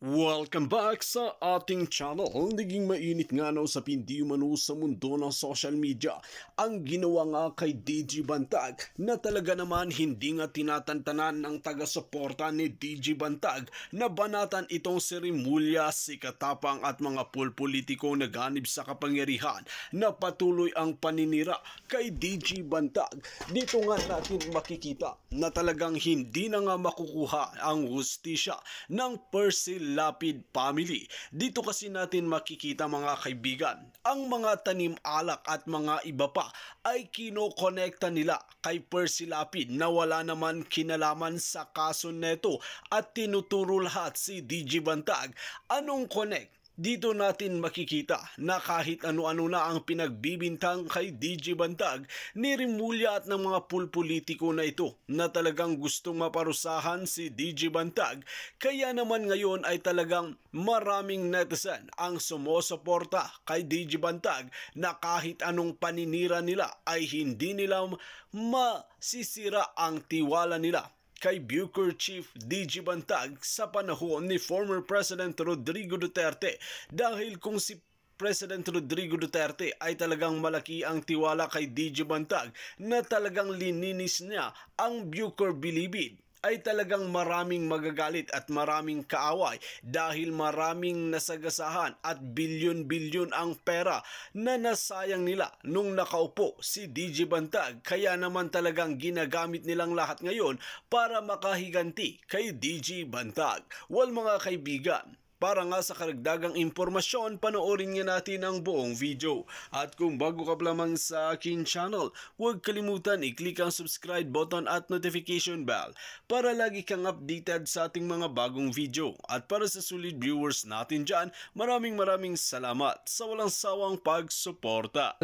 Welcome back sa ating channel. Naging mainit nga na sa hindi umano sa mundo ng social media ang ginawa nga kay DJ Bantag na talaga naman hindi nga tinatantanan ng taga-suporta ni DJ Bantag na banatan itong si Remulla, si Katapang at mga politiko na ganib sa kapangyarihan na patuloy ang paninira kay DJ Bantag. Dito nga natin makikita na talagang hindi na nga makukuha ang hustisya ng Percy Lapid family. Dito kasi natin makikita mga kaibigan, ang mga tanim alak at mga iba pa ay kinokonekta nila kay Percy Lapid na wala naman kinalaman sa kaso neto at tinuturo lahat si DJ Bantag. Anong connect? Dito natin makikita na kahit ano-ano na ang pinagbibintang kay DJ Bantag ni Remulla at ng mga pulpolitiko na ito na talagang gustong maparusahan si DJ Bantag. Kaya naman ngayon ay talagang maraming netizen ang sumusuporta kay DJ Bantag na kahit anong paninira nila ay hindi nila masisira ang tiwala nila kay Bucor Chief DJ Bantag sa panahon ni former President Rodrigo Duterte, dahil kung si President Rodrigo Duterte ay talagang malaki ang tiwala kay DJ Bantag na talagang lininis niya ang Bucor Bilibid, ay talagang maraming magagalit at maraming kaaway dahil maraming nasagasahan at bilyon-bilyon ang pera na nasayang nila nung nakaupo si DJ Bantag. Kaya naman talagang ginagamit nilang lahat ngayon para makahiganti kay DJ Bantag. Well mga kaibigan, para nga sa karagdagang impormasyon, panoorin nga natin ang buong video. At kung bago ka pa lamang sa akin channel, huwag kalimutan i-click ang subscribe button at notification bell para lagi kang updated sa ating mga bagong video. At para sa solid viewers natin dyan, maraming salamat sa walang sawang pagsuporta.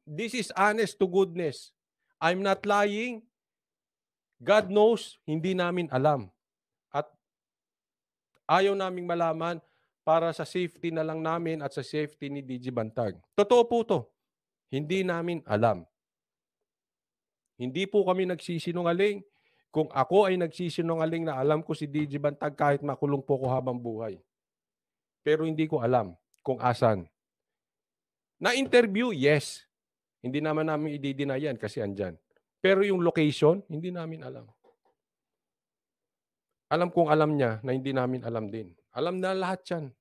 This is honest to goodness. I'm not lying. God knows, hindi namin alam. At ayaw naming malaman para sa safety na lang namin at sa safety ni DJ Bantag. Totoo po to. Hindi namin alam. Hindi po kami nagsisinungaling. Kung ako ay nagsisinungaling na alam ko si DJ Bantag kahit makulong po ko habang buhay. Pero hindi ko alam kung asan. Na-interview, yes. Hindi naman namin i-deny yan kasi andyan. Pero yung location, hindi namin alam. Alam kong alam niya na hindi namin alam din. Alam na lahat yan.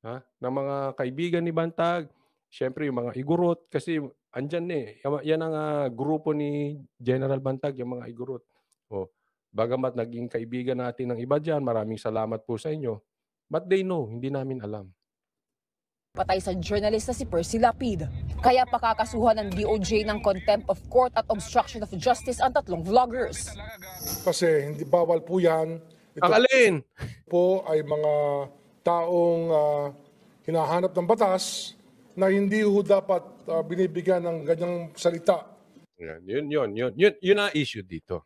Ha? Ng mga kaibigan ni Bantag, syempre yung mga igurot, kasi andyan eh. Yan ang grupo ni General Bantag, yung mga igurot. O, bagamat naging kaibigan natin ng iba dyan, maraming salamat po sa inyo. But they know, hindi namin alam. Patay sa journalist na si Percy Lapid. Kaya pakakasuhan ng DOJ ng contempt of court at obstruction of justice ang tatlong vloggers. Kasi hindi bawal po yan. Ito Alin? po ay mga taong hinahanap ng batas na hindi ho dapat binibigyan ng ganyang salita. Yun ang issue dito.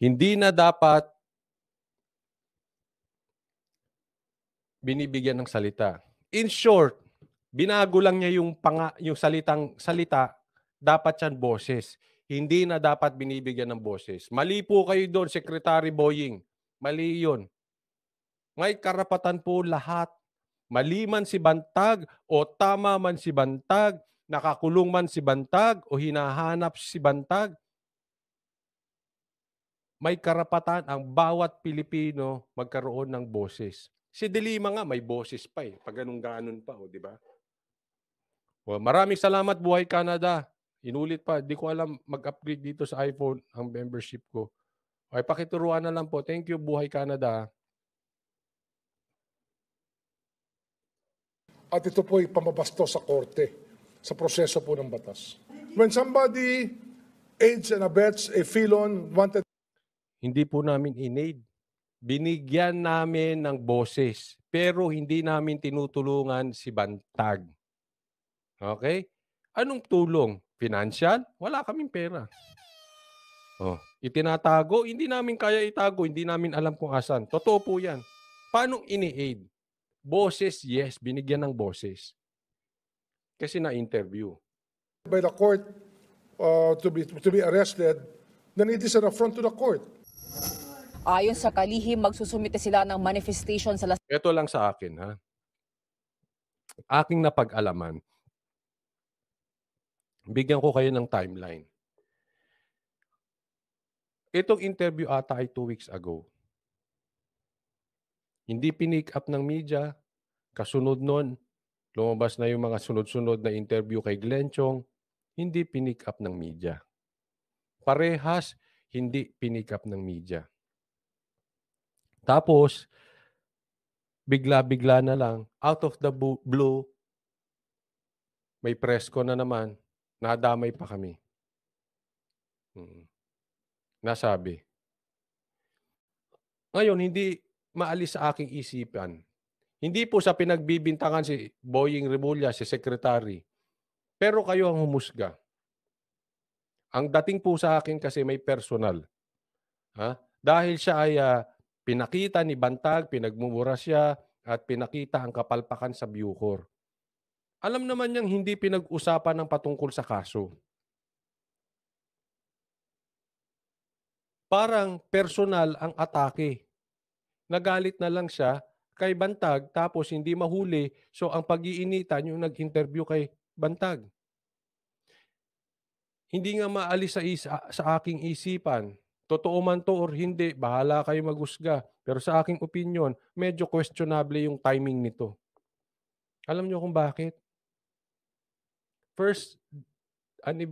Hindi na dapat binibigyan ng salita. In short, binago lang niya yung salita, dapat yan boses. Hindi na dapat binibigyan ng boses. Mali po kayo doon, Secretary Boying. Mali yun. May karapatan po lahat. Mali man si Bantag o tama man si Bantag, nakakulong man si Bantag o hinahanap si Bantag, may karapatan ang bawat Pilipino magkaroon ng boses. Si De Lima nga may boses pa eh. Pag ganun pa, di ba? Well, maraming salamat, Buhay Canada. Inulit pa, di ko alam mag-upgrade dito sa iPhone ang membership ko. Okay, pakituruan na lang po. Thank you, Buhay Canada. At ito po ay pamabasto sa korte, sa proseso po ng batas. When somebody aids and abets a felon wanted... Hindi po namin in-aid. Binigyan namin ng boses, pero hindi namin tinutulungan si Bantag. Okay? Anong tulong? Financial? Wala kaming pera. Oh, itinatago? Hindi namin kaya itago. Hindi namin alam kung asan. Totoo po yan. Paano ini-aid? Boses, yes. Binigyan ng boses. Kasi na-interview. by the court to be arrested, then it is an affront to the court. Ayon sa kalihim, magsusumite sila ng manifestation sa Las Ito lang sa akin, ha? Aking napag-alaman. Bigyan ko kayo ng timeline. Itong interview ata ay 2 weeks ago. Hindi pinick up ng media. Kasunod nun, lumabas na yung mga sunod-sunod na interview kay Glenn Chong. Hindi pinick up ng media. Parehas, hindi pinick up ng media. Tapos, bigla-bigla na lang, out of the blue, may press ko na naman, nadamay pa kami. Nasabi. Ngayon, hindi maalis sa aking isipan. Hindi po sa pinagbibintangan si Boying Remulla, si Secretary. Pero kayo ang humusga. Ang dating po sa akin kasi may personal. Dahil siya ay pinakita ni Bantag, pinagmumura siya, at pinakita ang kapalpakan sa Bucor. Alam naman niyang hindi pinag-usapan ng patungkol sa kaso. Parang personal ang atake. Nagalit na lang siya kay Bantag tapos hindi mahuli. So ang pag-iinitan yung nag-interview kay Bantag. Hindi nga maalis sa aking isipan. Totoo man to or hindi, bahala kayo maghusga. Pero sa aking opinion, medyo questionable yung timing nito. Alam niyo kung bakit? First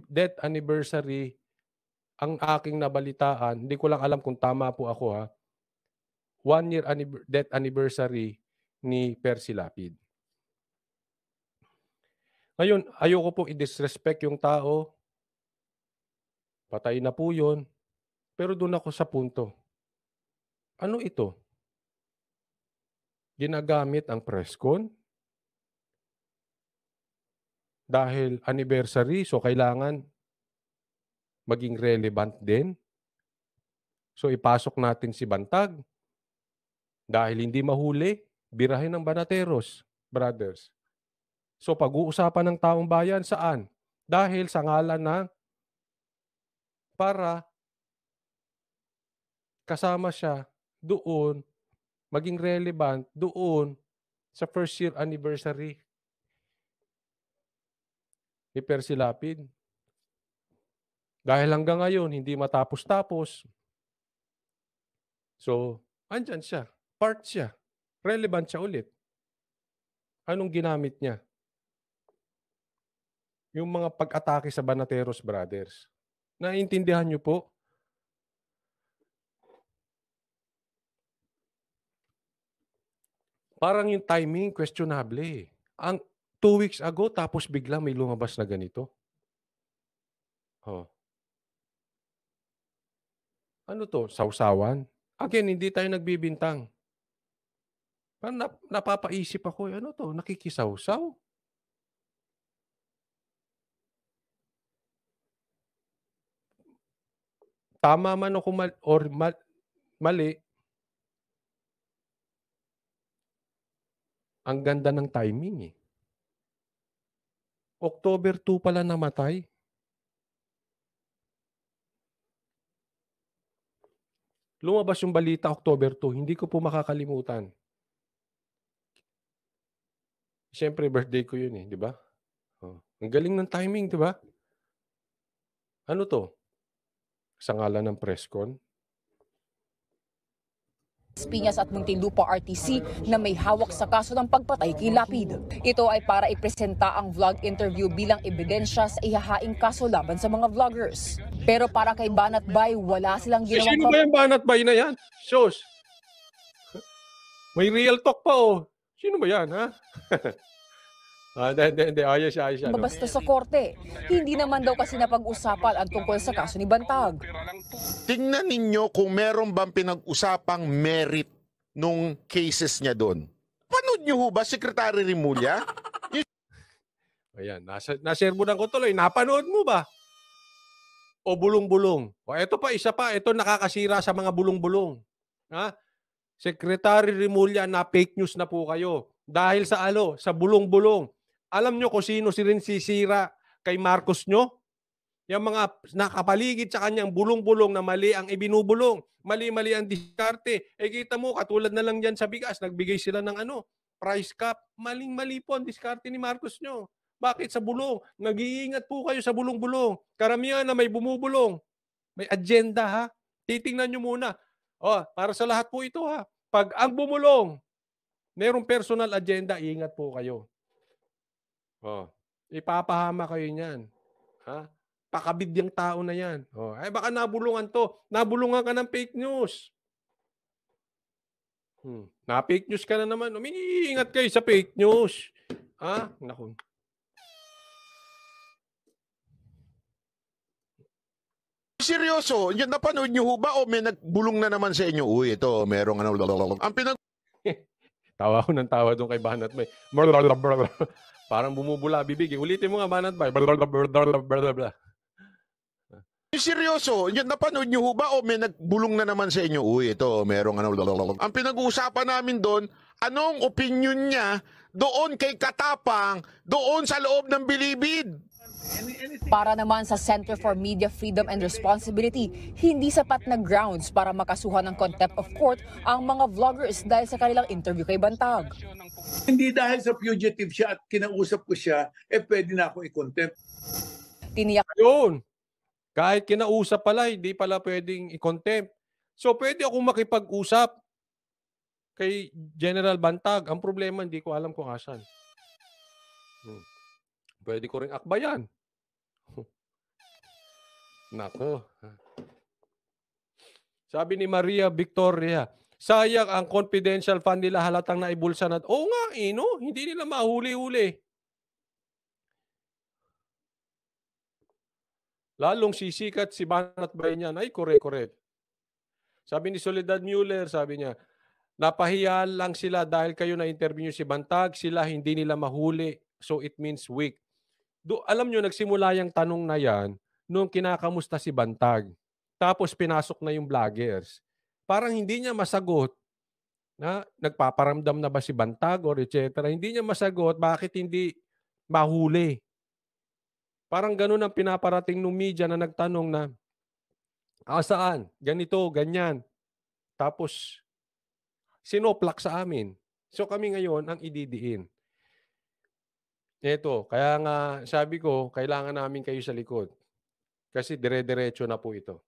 death anniversary ang aking nabalitaan. Hindi ko lang alam kung tama po ako, ha. 1 year death anniversary ni Percy Lapid. Ngayon, ayoko po i-disrespect yung tao. Patay na po yun. Pero doon ako sa punto. Ano ito? Ginagamit ang presscon? Dahil anniversary, so kailangan maging relevant din. So ipasok natin si Bantag. Dahil hindi mahuli, birahin ng Banateros, brothers. So pag-uusapan ng taong bayan, saan? Dahil sa ngalan ng para kasama siya doon, maging relevant doon sa first year anniversary ni Percy Lapid. Dahil hanggang ngayon, hindi matapos-tapos. So, andyan siya. Part siya. Relevant siya ulit. Anong ginamit niya? Yung mga pag-atake sa Banateros brothers. Naiintindihan niyo po? Parang yung timing, questionable. Ang 2 weeks ago, tapos bigla may lumabas na ganito. Ano to? Sausawan? Again, hindi tayo nagbibintang. Parang napapaisip ako, ano to? Nakikisawsaw? Tama man ako mali, ang ganda ng timing eh. October 2 pala namatay. Lumabas yung balita October 2. Hindi ko po makakalimutan. Siyempre, birthday ko yun eh, di ba? Ang galing ng timing, di ba? Ano to? Sa ngalan ng presscon? Piñas at Muntinlupa RTC na may hawak sa kaso ng pagpatay kay Lapid. Ito ay para ipresenta ang vlog interview bilang ebidensya sa ihahaing kaso laban sa mga vloggers. Pero para kay Banat Bay, wala silang ginawang... Sino ba yung Banat Bay na yan? Sos. May real talk pa oh. Sino ba yan, ha? Hindi. Ayos siya. Babasta sa korte. Hindi naman daw kasi napag-usapan ang tungkol sa kaso ni Bantag. Tingnan ninyo kung meron bang pinag-usapang merit nung cases niya doon. Panood nyo ho ba, Secretary Remulla? Ayan, nasermonan ko tuloy. Napanood mo ba? O bulong-bulong? O ito pa, isa pa. Ito nakakasira sa mga bulong-bulong. Ha? Secretary Remulla, na fake news na po kayo. Dahil sa sa bulong-bulong. Alam nyo kung sino rin sisira kay Marcos nyo? Yung mga nakapaligid sa kanyang bulong-bulong na mali ang ibinubulong. Mali-mali ang diskarte. Kita mo, katulad na lang dyan sa bigas, nagbigay sila ng price cap. Maling-mali po ang diskarte ni Marcos nyo. Bakit sa bulong? Nag-iingat po kayo sa bulong-bulong. Karamihan na may bumubulong. May agenda, ha? Titingnan nyo muna. Para sa lahat po ito, ha? Pag ang bumulong, merong personal agenda, ingat po kayo. Ipapahama kayo niyan. Ha? Pakabid yung tao na yan. Baka nabulungan to. Nabulungan ka ng fake news. Na-fake news ka na naman. Umiingat kayo sa fake news. Naku. Seryoso, yun, napanood nyo ho ba o may nagbulong na naman sa inyo? Uy, ito, merong ang Tawa ko ng tawa doon kay Banat Bay. Parang bumubula bibig. Ulitin mo nga, Banat Bay. Seryoso, yun, napanood nyo ho ba o may nagbulong na naman sa inyo? Uy, ito, merong ang pinag-uusapan namin doon, anong opinion niya doon kay Katapang, doon sa loob ng Bilibid? Para naman sa Center for Media Freedom and Responsibility, hindi sapat na grounds para makasuhan ng contempt of court ang mga vloggers dahil sa kanilang interview kay Bantag. Hindi dahil sa fugitive siya at kinausap ko siya, pwede na ako i-contempt. Tiniyak Yun. Kahit kinausap pala, hindi pala pwedeng i-contempt. So, pwede akong makipag-usap kay General Bantag. Ang problema, hindi ko alam kung asan. Pwede ko rin akbayan. Nako. Sabi ni Maria Victoria, sayang ang confidential fund nila halatang naibulsa na. Oo nga, no? Hindi nila mahuli-huli. Lalong sisikat si Banat Bay niyan. Ay, correct. Sabi ni Soledad Mueller, sabi niya, napahiya lang sila dahil kayo na-interview si Bantag, sila hindi nila mahuli. So it means weak. Alam nyo, nagsimula yung tanong na yan nung kinakamusta si Bantag. Tapos pinasok na yung vloggers. Parang hindi niya masagot na nagpaparamdam na ba si Bantag or etc. Hindi niya masagot bakit hindi mahuli. Parang ganun ang pinaparating ng media na nagtanong na, saan? Ganito, ganyan. Tapos, sinoplak sa amin. So kami ngayon ang ididiin. Ito, kaya nga sabi ko, kailangan namin kayo sa likod. Kasi dire-diretso na po ito.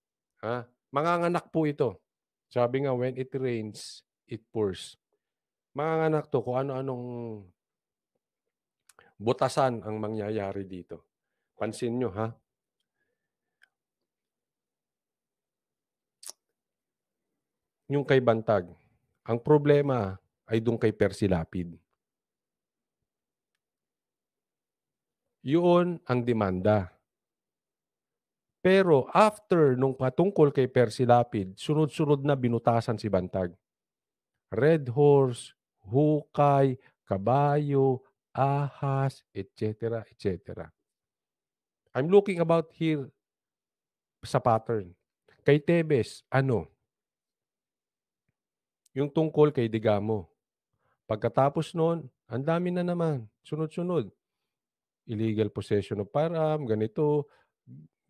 Manganganak po ito. Sabi nga, when it rains, it pours. Manganganak to kung ano-anong butasan ang mangyayari dito. Pansin nyo, ha? Yung kay Bantag, ang problema ay doon kay Percy Lapid. Yun ang demanda. Pero after nung patungkol kay Percy Lapid, sunod-sunod na binutasan si Bantag. Red horse, hukay, kabayo, ahas, etc. etc. I'm looking about here sa pattern. Kay Tebes, yung tungkol kay Digamo. Pagkatapos noon, ang dami na naman, sunod-sunod. Illegal possession of firearm, ganito,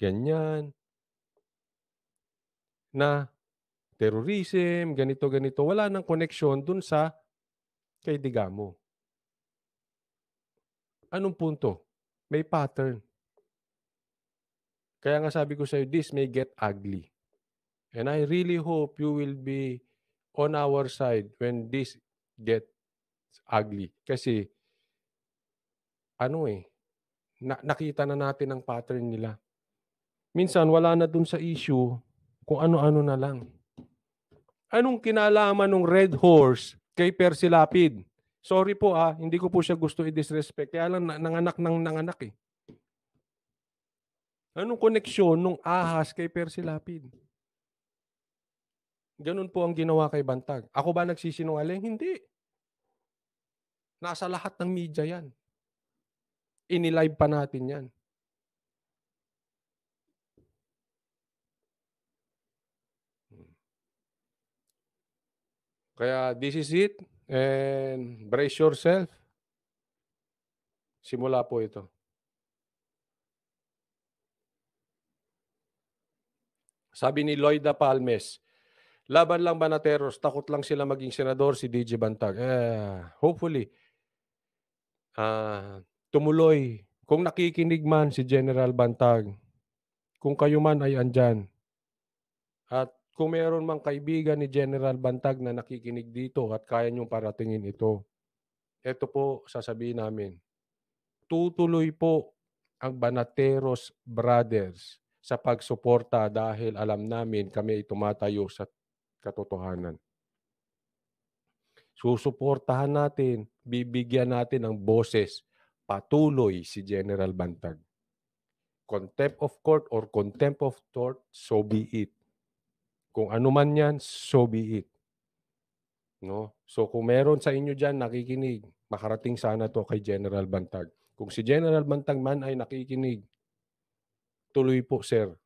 ganyan. Na terrorism, ganito-ganito. Wala nang koneksyon dun sa kay Digamo. Anong punto? May pattern. Kaya nga sabi ko sa'yo, this may get ugly. And I really hope you will be on our side when this gets ugly. Kasi, nakita na natin ang pattern nila. Minsan, wala na dun sa issue kung ano-ano na lang. Anong kinalaman ng Red Horse kay Percy Lapid? Sorry po hindi ko po siya gusto i-disrespect. Kaya lang nanganak eh. Anong koneksyon nung ahas kay Percy Lapid? Ganun po ang ginawa kay Bantag. Ako ba nagsisinungaling? Hindi. Nasa lahat ng media yan. Inilive pa natin yan. Kaya this is it. And brace yourself. Simula po ito. Sabi ni Lloyda Palmes, laban lang Banateros, takot lang sila maging senador si DJ Bantag. Hopefully, tumuloy. Kung nakikinig man si General Bantag, kung kayo man ay andyan, at kung meron mang kaibigan ni General Bantag na nakikinig dito at kaya niyong paratingin ito, ito po sasabihin namin, tutuloy po ang Banateros Brothers sa pagsuporta dahil alam namin kami ay tumatayo sa katotohanan. Susuportahan natin, bibigyan natin ng boses patuloy si General Bantag. Contempt of court or contempt of court, so be it. Kung ano man yan, so be it. No? So kung meron sa inyo dyan nakikinig, makarating sana to kay General Bantag. Kung si General Bantag man ay nakikinig, tuloy po sir.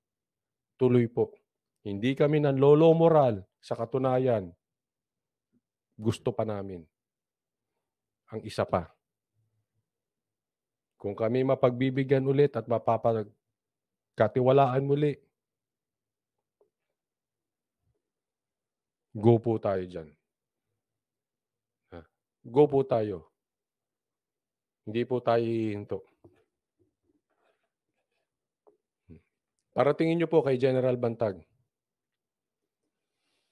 Tuloy po. Hindi kami nanlolo moral, sa katunayan. Gusto pa namin. Ang isa pa. Kung kami mapagbibigyan ulit at mapapagkatiwalaan muli, go po tayo dyan. Go po tayo. Hindi po tayo hihinto. Paratingin nyo po kay General Bantag.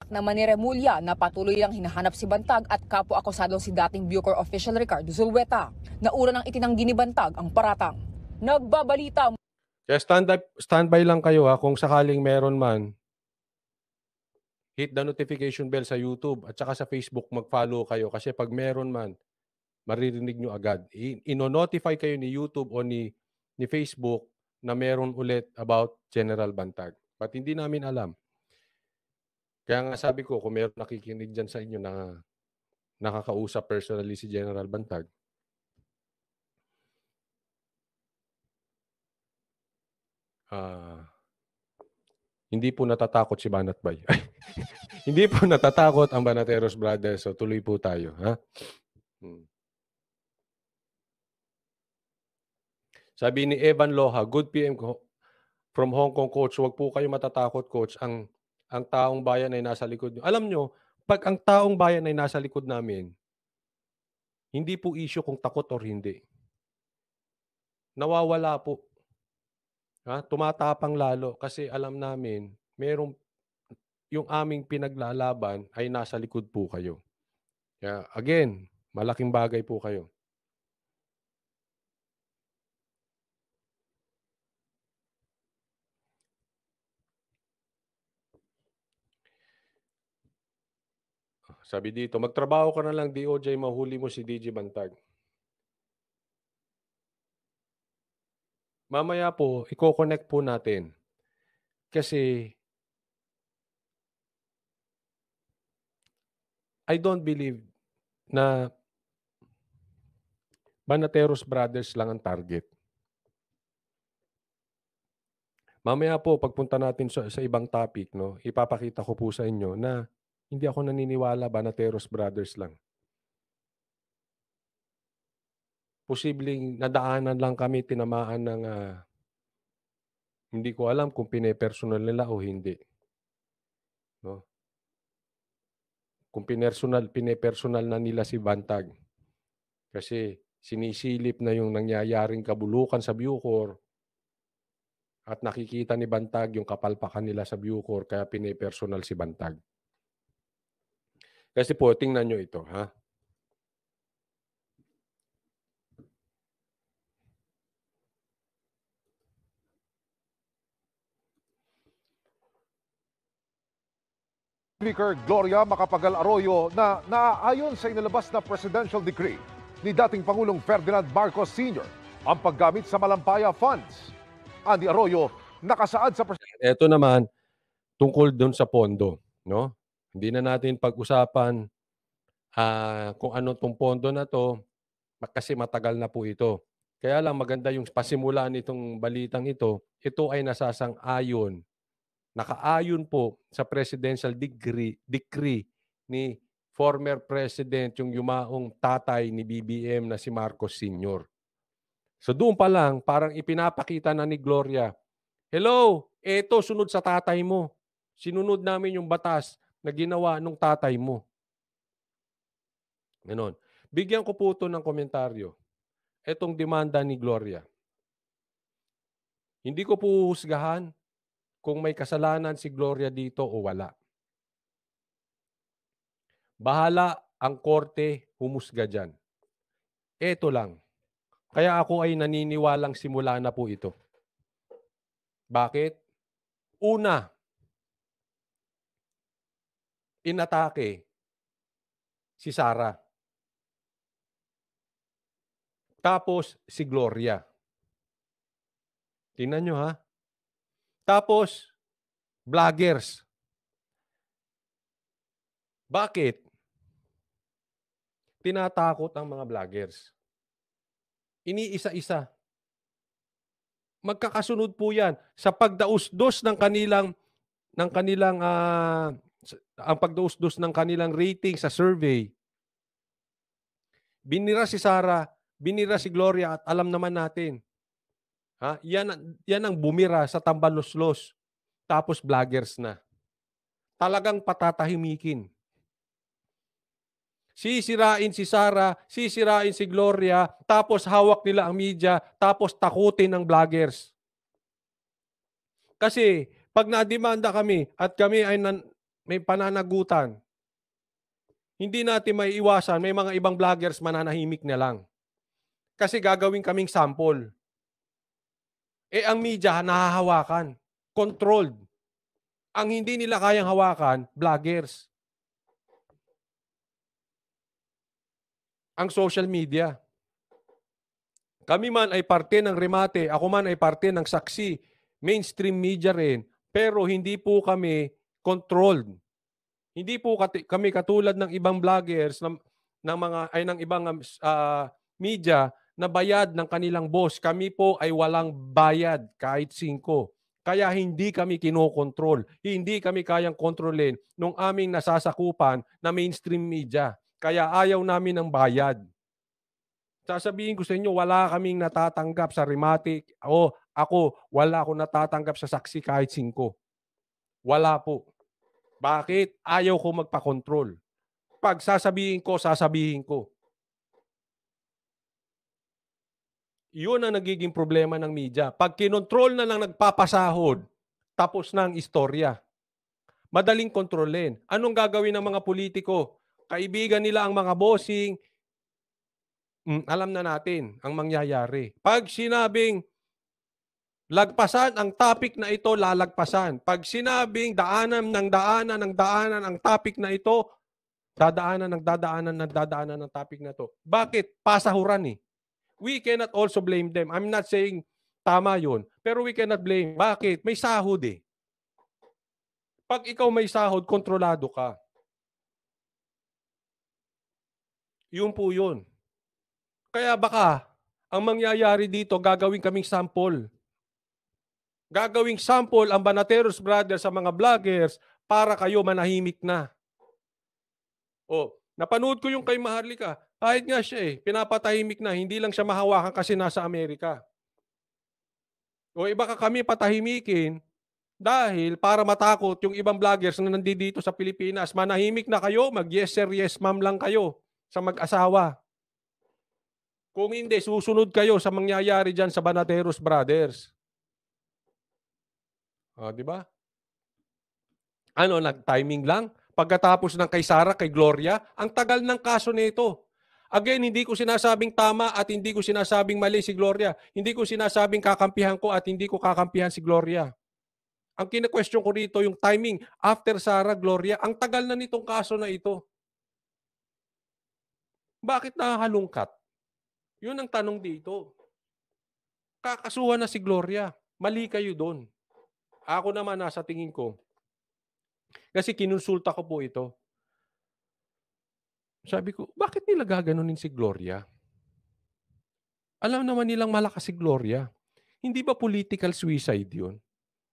Naman ni Remulla na patuloy lang hinahanap si Bantag at kapwa-akusado si dating Bucor official Ricardo Zulueta na una nang itinanggi ni Bantag ang paratang. Nagbabalita. Kaya standby lang kayo kung sakaling meron man, hit the notification bell sa YouTube at saka sa Facebook, mag-follow kayo kasi pag meron man, maririnig nyo agad. Ino-notify kayo ni YouTube o ni Facebook na meron ulit about General Bantag. But hindi namin alam. Kaya nga sabi ko, kung meron nakikinig dyan sa inyo na nakakausap personally si General Bantag, hindi po natatakot si Banatbay. Hindi po natatakot ang Banateros Brothers. So tuloy po tayo. Ha? Sabi ni Evan Loha, good PM from Hong Kong, coach. Huwag po kayo matatakot, coach. Ang taong bayan ay nasa likod nyo. Alam nyo, pag ang taong bayan ay nasa likod namin, hindi po issue kung takot or hindi. Nawawala po. Tumatapang lalo kasi alam namin, yung aming pinaglalaban ay nasa likod po kayo. Kaya, again, malaking bagay po kayo. Sabi dito, magtrabaho ka na lang DOJ, mahuli mo si DJ Bantag. Mamaya po, i-connect po natin. Kasi I don't believe na Banateros Brothers lang ang target. Mamaya po, pagpunta natin sa ibang topic, no, ipapakita ko po sa inyo na hindi ako naniniwala Banateros Brothers lang. Posibleng nadaanan lang kami, tinamaan ng hindi ko alam kung pinepersonal nila o hindi. No? Kung pinepersonal na nila si Bantag. Kasi sinisilip na yung nangyayaring kabulukan sa Bucor at nakikita ni Bantag yung kapalpakan nila sa Bucor kaya pinepersonal si Bantag. Kasi po, tingnan nyo ito, ha? Speaker Gloria Macapagal Arroyo na naaayon sa inilabas na presidential decree ni dating Pangulong Ferdinand Marcos Sr. ang paggamit sa Malampaya Funds. Andy Arroyo, nakasaad sa Ito naman, tungkol doon sa pondo. No? Hindi na natin pag-usapan kung ano itong pondo na to kasi matagal na po ito. Kaya lang maganda yung pasimula nitong balitang ito, ito ay nasasang-ayon. Nakaayon po sa presidential decree ni former president, yung yumaong tatay ni BBM na si Marcos Sr. So doon pa lang, parang ipinapakita na ni Gloria, hello, eto sunod sa tatay mo. Sinunod namin yung batas na ginawa nung tatay mo. Ganon. Bigyan ko po ito ng komentaryo. Etong demanda ni Gloria. Hindi ko po husgahan kung may kasalanan si Gloria dito o wala. Bahala ang korte humusga dyan. Eto lang. Kaya ako ay naniniwalang simula na po ito. Bakit? Una, inatake si Sara. Tapos si Gloria. Tingnan nyo ha. Tapos, vloggers. Bakit? Tinatakot ang mga vloggers. Iniisa-isa. Magkakasunod po yan sa pagdausdos ng kanilang ang pagdausdos ng kanilang rating sa survey. Binira si Sara, binira si Gloria at alam naman natin. Yan ang bumira sa tambaluslos. Tapos vloggers na. Talagang patatahimikin. Sisirain si Sara, sisirain si Gloria, tapos hawak nila ang media, tapos takutin ng vloggers. Kasi pag nademanda kami at kami ay may pananagutan, hindi natin may iwasan, may mga ibang vloggers mananahimik na lang. Kasi gagawin kaming sample. Ang media nahahawakan, controlled. Ang hindi nila kayang hawakan, vloggers. Ang social media. Kami man ay parte ng remate, ako man ay parte ng saksi, mainstream media rin, pero hindi po kami controlled. Hindi po kami katulad ng ibang vloggers ng ibang media na bayad ng kanilang boss. Kami po ay walang bayad kahit 5. Kaya hindi kami kinokontrol. Hindi kami kayang kontrolin nung aming nasasakupan na mainstream media. Kaya ayaw namin ng bayad. Sasabihin ko sa inyo, wala kaming natatanggap sa remate. Wala akong natatanggap sa saksi kahit 5. Wala po. Bakit? Ayaw ko magpakontrol. Pag sasabihin ko. Yun ang nagiging problema ng media. Pag kinontrol na lang nagpapasahod, tapos na ang istorya. Madaling kontrolin. Anong gagawin ng mga politiko? Kaibigan nila ang mga bossing. Alam na natin ang mangyayari. Pag sinabing lagpasan ang topic na ito, lalagpasan. Pag sinabing daanan ang topic na ito, dadaanan ng topic na ito. Bakit? Pasahuran eh. We cannot also blame them. I'm not saying tama yun, pero we cannot blame. Bakit? May sahod eh. Pag ikaw may sahod, kontrolado ka. Yun po yun. Kaya baka, ang mangyayari dito, gagawin kaming sample. Gagawing sample ang Banateros Brothers sa mga vloggers para kayo manahimik na. Napanood ko yung kay Maharlika. Kahit nga siya pinapatahimik na, hindi lang siya mahawakan kasi nasa Amerika. Baka kami patahimikin dahil para matakot yung ibang vloggers na nandito sa Pilipinas. Manahimik na kayo, mag-yes sir, yes ma'am lang kayo sa mag-asawa. Kung hindi, susunod kayo sa mangyayari dyan sa Banateros Brothers. Di ba? Nag-timing lang? Pagkatapos ng kay Sara, kay Gloria, ang tagal ng kaso nito. Again, hindi ko sinasabing tama at hindi ko sinasabing mali si Gloria. Hindi ko sinasabing kakampihan ko at hindi ko kakampihan si Gloria. Ang kina-question ko rito, yung timing after Sara, Gloria, ang tagal na nitong kaso na ito. Bakit nakakalungkat? Yun ang tanong dito. Kakasuhan na si Gloria. Mali kayo doon. Ako naman nasa tingin ko. Kasi kinonsulta ko po ito. Sabi ko, bakit nila gaganunin si Gloria? Alam naman nilang malakas si Gloria. Hindi ba political suicide yun?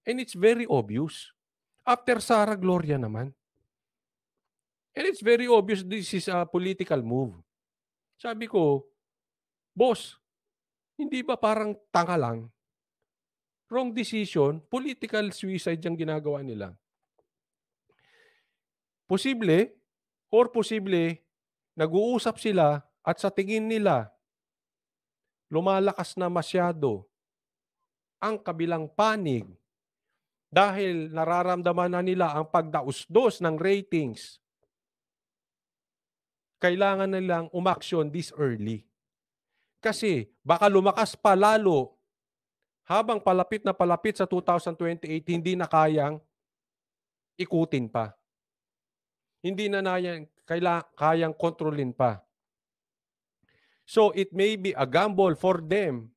And it's very obvious. After Sara, Gloria naman. And it's very obvious this is a political move. Sabi ko, boss, hindi ba parang tanga lang? Wrong decision, political suicide yung ginagawa nila. Posible nag-uusap sila at sa tingin nila lumalakas na masyado ang kabilang panig dahil nararamdaman na nila ang pagdausdos ng ratings. Kailangan nilang umaksyon this early. Kasi baka lumakas pa lalo habang palapit na palapit sa 2028, hindi na kayang ikutin pa. Hindi na kayang kontrolin pa. So it may be a gamble for them.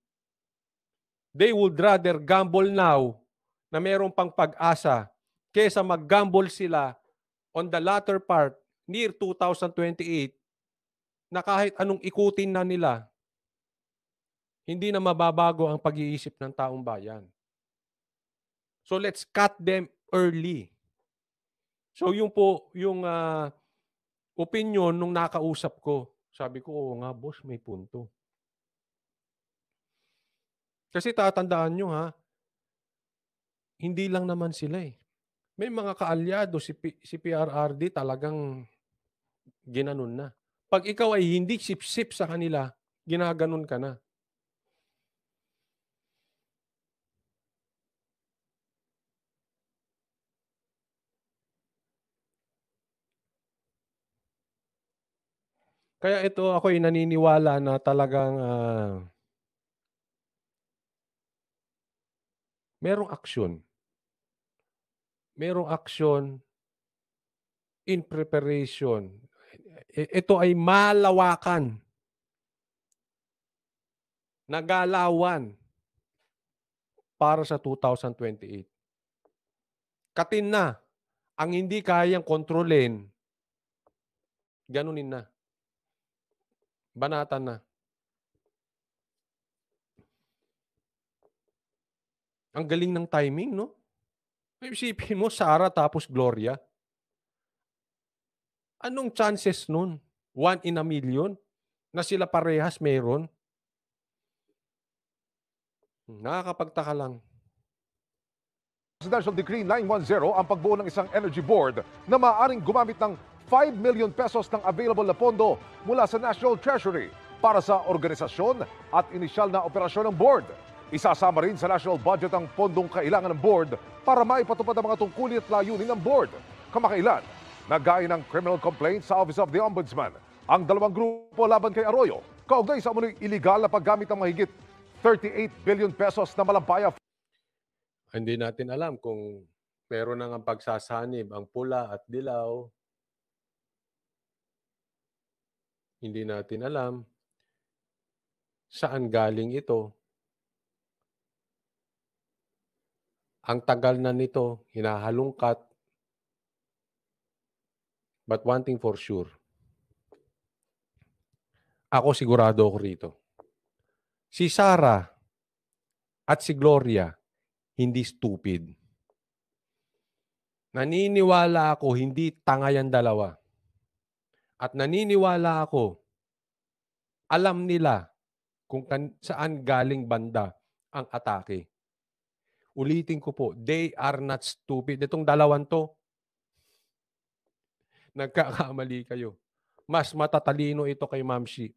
They would rather gamble now na meron pang pag-asa kaysa mag-gamble sila on the latter part near 2028 na kahit anong ikutin na nila, hindi na mababago ang pag-iisip ng taong bayan. So let's cut them early. So yung opinion nung nakausap ko, sabi ko, oo nga boss, may punto. Kasi tatandaan nyo hindi lang naman sila eh. May mga kaalyado si PRRD talagang ginanon na. Pag ikaw ay hindi sip-sip sa kanila, ginaganon ka na. Kaya ito ako'y naniniwala na talagang merong aksyon. Merong aksyon in preparation. Ito ay malawakan. Nagalawan para sa 2028. Katin na ang hindi kayang kontrolin, ganunin na. Banatan na. Ang galing ng timing, no? Isipin mo, Sarah tapos Gloria. Anong chances nun? 1 in a million? Na sila parehas meron? Nakakapagtaka lang. Presidential Decree 910 ang pagbuo ng isang energy board na maaaring gumamit ng 5 million pesos ng available na pondo mula sa National Treasury para sa organisasyon at inisyal na operasyon ng board. Isasama rin sa national budget ang pondong kailangan ng board para maipatupad ang mga tungkulin at layunin ng board. Kamakailan, naggain ng criminal complaint sa Office of the Ombudsman ang dalawang grupo laban kay Arroyo kaugnay sa umunoy iligal na paggamit ng mahigit 38 billion pesos na malampaya. Hindi natin alam kung meron nang ang pagsasanib ang pula at dilaw. Hindi natin alam saan galing ito. Ang tagal na nito, hinahalungkat. But one thing for sure, ako sigurado ako rito. Si Sarah at si Gloria, hindi stupid. Naniniwala ako, hindi tanga yan dalawa. At naniniwala ako, alam nila kung saan galing banda ang atake. Ulitin ko po, they are not stupid. Itong dalawang to, nagkakamali kayo. Mas matatalino ito kay Ma'am Shi.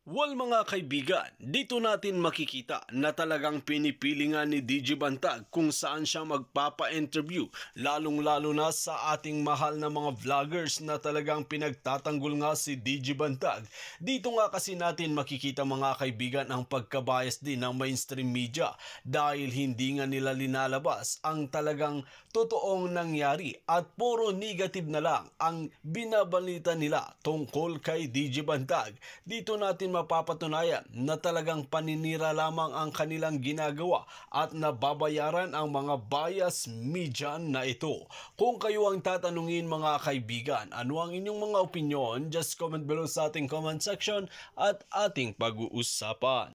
Well mga kaibigan, dito natin makikita na talagang pinipili nga ni DJ Bantag kung saan siya magpapa-interview, lalong-lalo na sa ating mahal na mga vloggers na talagang pinagtatanggol nga si DJ Bantag. Dito nga kasi natin makikita mga kaibigan ang pagkabias din ng mainstream media dahil hindi nga nila linalabas ang talagang totoong nangyari at puro negative na lang ang binabalita nila tungkol kay DJ Bantag. Dito natin mapapatunayan na talagang paninira lamang ang kanilang ginagawa at nababayaran ang mga bias media na ito. Kung kayo ang tatanungin mga kaibigan, ano ang inyong mga opinion? Just comment below sa ating comment section at ating pag-uusapan.